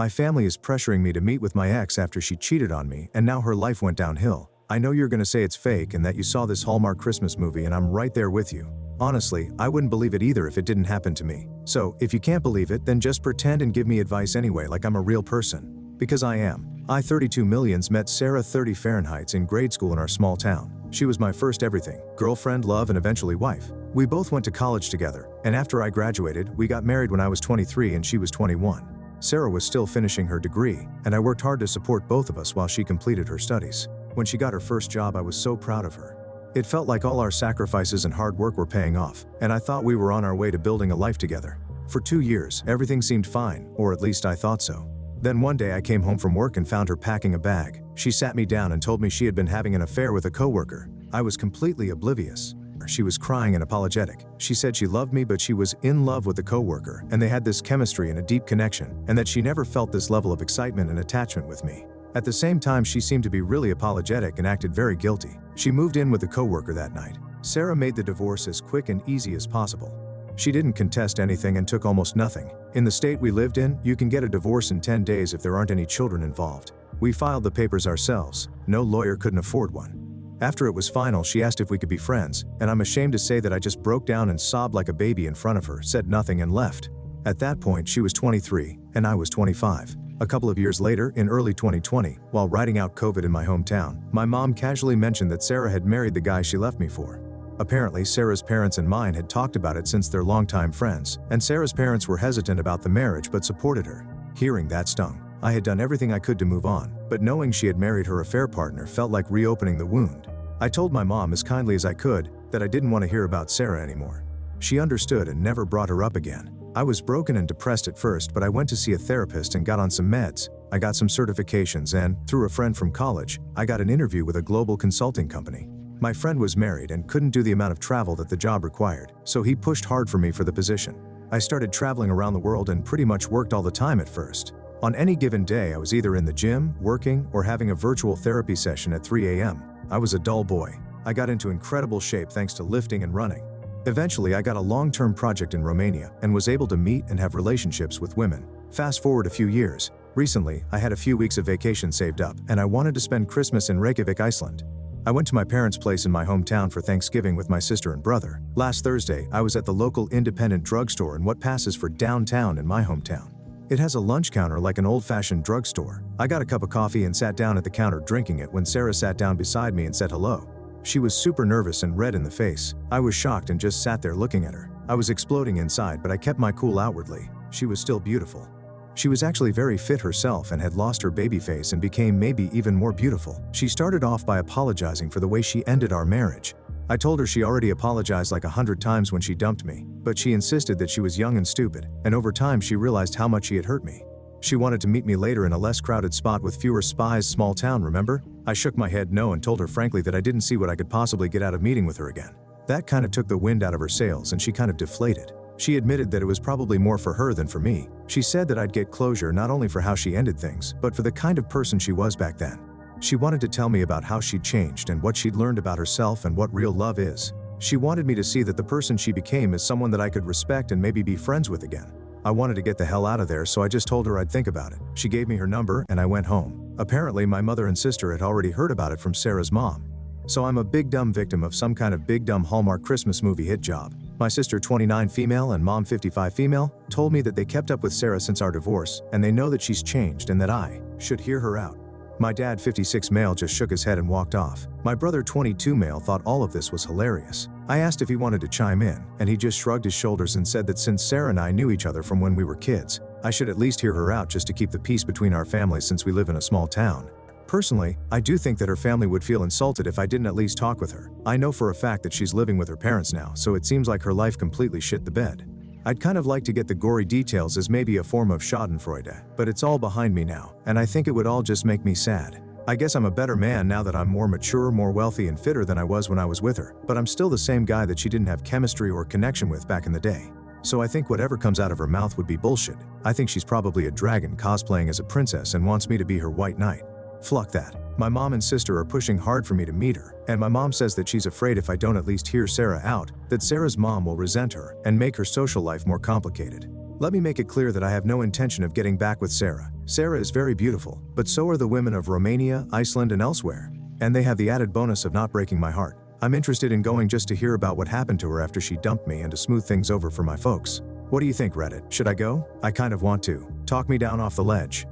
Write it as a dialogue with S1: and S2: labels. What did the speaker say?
S1: My family is pressuring me to meet with my ex after she cheated on me and now her life went downhill. I know you're gonna say it's fake and that you saw this Hallmark Christmas movie and I'm right there with you. Honestly, I wouldn't believe it either if it didn't happen to me. So, if you can't believe it, then just pretend and give me advice anyway like I'm a real person. Because I am. I 32 millions met Sarah 30 Fahrenheits in grade school in our small town. She was my first everything, girlfriend, love, and eventually wife. We both went to college together, and after I graduated, we got married when I was 23 and she was 21. Sarah was still finishing her degree, and I worked hard to support both of us while she completed her studies. When she got her first job, I was so proud of her. It felt like all our sacrifices and hard work were paying off, and I thought we were on our way to building a life together. For 2 years, everything seemed fine, or at least I thought so. Then one day I came home from work and found her packing a bag. She sat me down and told me she had been having an affair with a coworker. I was completely oblivious. She was crying and apologetic. She said she loved me but she was in love with the coworker and they had this chemistry and a deep connection, and that she never felt this level of excitement and attachment with me. At the same time, she seemed to be really apologetic and acted very guilty. She moved in with the coworker that night. Sarah made the divorce as quick and easy as possible. She didn't contest anything and took almost nothing. In the state we lived in, you can get a divorce in 10 days if there aren't any children involved. We filed the papers ourselves. No lawyer couldn't afford one. After it was final, she asked if we could be friends, and I'm ashamed to say that I just broke down and sobbed like a baby in front of her, said nothing and left. At that point, she was 23, and I was 25. A couple of years later, in early 2020, while riding out COVID in my hometown, my mom casually mentioned that Sarah had married the guy she left me for. Apparently, Sarah's parents and mine had talked about it since they're longtime friends, and Sarah's parents were hesitant about the marriage but supported her. Hearing that stung. I had done everything I could to move on, but knowing she had married her affair partner felt like reopening the wound. I told my mom as kindly as I could that I didn't want to hear about Sarah anymore. She understood and never brought her up again. I was broken and depressed at first, but I went to see a therapist and got on some meds. I got some certifications and, through a friend from college, I got an interview with a global consulting company. My friend was married and couldn't do the amount of travel that the job required, so he pushed hard for me for the position. I started traveling around the world and pretty much worked all the time at first. On any given day, I was either in the gym, working, or having a virtual therapy session at 3 a.m. I was a dull boy. I got into incredible shape thanks to lifting and running. Eventually, I got a long-term project in Romania and was able to meet and have relationships with women. Fast forward a few years. Recently, I had a few weeks of vacation saved up, and I wanted to spend Christmas in Reykjavik, Iceland. I went to my parents' place in my hometown for Thanksgiving with my sister and brother. Last Thursday, I was at the local independent drugstore in what passes for downtown in my hometown. It has a lunch counter like an old-fashioned drugstore. I got a cup of coffee and sat down at the counter drinking it when Sarah sat down beside me and said hello. She was super nervous and red in the face. I was shocked and just sat there looking at her. I was exploding inside, but I kept my cool outwardly. She was still beautiful. She was actually very fit herself and had lost her baby face and became maybe even more beautiful. She started off by apologizing for the way she ended our marriage. I told her she already apologized like 100 times when she dumped me, but she insisted that she was young and stupid, and over time she realized how much she had hurt me. She wanted to meet me later in a less crowded spot with fewer spies, small town, remember? I shook my head no and told her frankly that I didn't see what I could possibly get out of meeting with her again. That kind of took the wind out of her sails and she kind of deflated. She admitted that it was probably more for her than for me. She said that I'd get closure not only for how she ended things, but for the kind of person she was back then. She wanted to tell me about how she'd changed and what she'd learned about herself and what real love is. She wanted me to see that the person she became is someone that I could respect and maybe be friends with again. I wanted to get the hell out of there, so I just told her I'd think about it. She gave me her number and I went home. Apparently, my mother and sister had already heard about it from Sarah's mom. So I'm a big dumb victim of some kind of big dumb Hallmark Christmas movie hit job. My sister, 29 female, and mom, 55 female, told me that they kept up with Sarah since our divorce, and they know that she's changed and that I should hear her out. My dad, 56 male, just shook his head and walked off. My brother, 22 male, thought all of this was hilarious. I asked if he wanted to chime in, and he just shrugged his shoulders and said that since Sarah and I knew each other from when we were kids, I should at least hear her out just to keep the peace between our families since we live in a small town. Personally, I do think that her family would feel insulted if I didn't at least talk with her. I know for a fact that she's living with her parents now, so it seems like her life completely shit the bed. I'd kind of like to get the gory details as maybe a form of schadenfreude, but it's all behind me now, and I think it would all just make me sad. I guess I'm a better man now that I'm more mature, more wealthy, and fitter than I was when I was with her, but I'm still the same guy that she didn't have chemistry or connection with back in the day. So I think whatever comes out of her mouth would be bullshit. I think she's probably a dragon cosplaying as a princess and wants me to be her white knight. Fuck that. My mom and sister are pushing hard for me to meet her, and my mom says that she's afraid if I don't at least hear Sarah out, that Sarah's mom will resent her and make her social life more complicated. Let me make it clear that I have no intention of getting back with Sarah. Sarah is very beautiful, but so are the women of Romania, Iceland, and elsewhere. And they have the added bonus of not breaking my heart. I'm interested in going just to hear about what happened to her after she dumped me and to smooth things over for my folks. What do you think, Reddit? Should I go? I kind of want to. Talk me down off the ledge.